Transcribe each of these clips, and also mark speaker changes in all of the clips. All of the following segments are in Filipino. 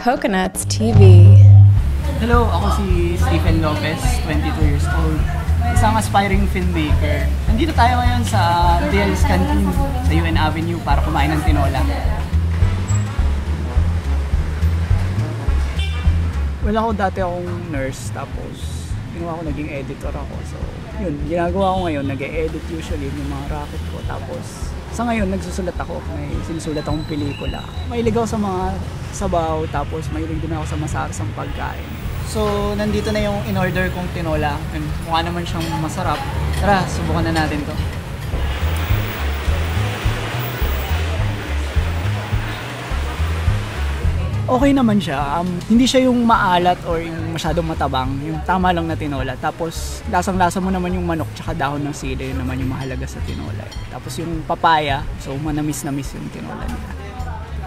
Speaker 1: Coconuts TV.
Speaker 2: Hello, ako si Stephen Lopez, 22 years old. Isang aspiring filmmaker. Nandito tayo ngayon sa Dale's Canteen sa UN Avenue para kumain ng tinola. Well, ako dati akong nurse, tapos ginawa ko naging editor ako. So, yun, ginagawa ko ngayon, nag-e-edit usually yung mga racket ko. Tapos, sa ngayon, nagsusulat ako. May sinusulat akong pelikula. Mahilig ako sa mga sabaw, tapos mahilig din ako sa masarasang pagkain. So, nandito na yung in-order kong tinola. And mukha naman siyang masarap. Tara, subukan na natin to. Okay naman siya. Hindi siya yung maalat or yung masyadong matabang. Yung tama lang na tinola. Tapos, lasang-lasa mo naman yung manok tsaka dahon ng sili. Yun naman yung mahalaga sa tinola. Tapos yung papaya, so manamis-namis yung tinola nila.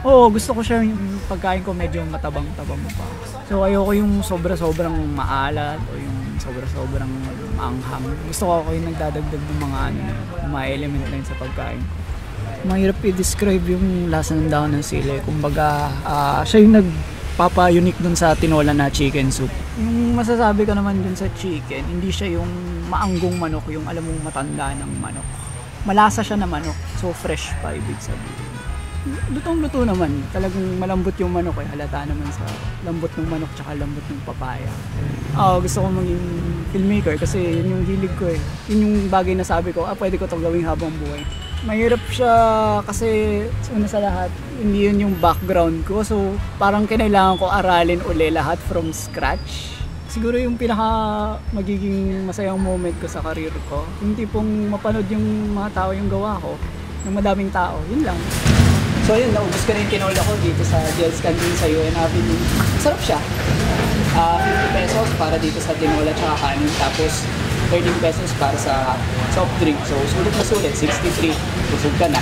Speaker 2: Oo, gusto ko siya yung pagkain ko medyo matabang-tabang pa. So, ayoko yung sobra-sobrang maalat o yung sobra-sobrang maanghang. Gusto ko yung nagdadagdag ng mga element na yun sa pagkain ko. Mahirap i-describe yung lasa ng dahon ng sili. Kumbaga, siya yung nagpapa-unique dun sa tinola na chicken soup. Yung masasabi ko naman dun sa chicken, hindi siya yung maanggong manok, yung alam mong matanda ng manok. Malasa siya na manok, so fresh pa ibig sabihin. Lutong-luto naman. Talagang malambot yung manok eh. Halata naman sa lambot ng manok tsaka lambot ng papaya. Gusto ko maging filmmaker kasi yun yung hilig ko eh. Yun yung bagay na sabi ko, pwede ko itong gawing habang buhay. Mahirap siya kasi una sa lahat, hindi yun yung background ko. So parang kinailangan ko aralin uli lahat from scratch. Siguro yung pinaka magiging masayang moment ko sa career ko, yung tipong mapanood yung mga tao yung gawa ko, ng madaming tao, yun lang. So yun, naubos ko na yung tinola ko dito sa Dale's Canteen sa UN Avenue. Masarap siya. 50 pesos para dito sa tinola tsaka kanin. Tapos 13 pesos para sa soft drink. So sulit na sulit, 63. Busog ka na.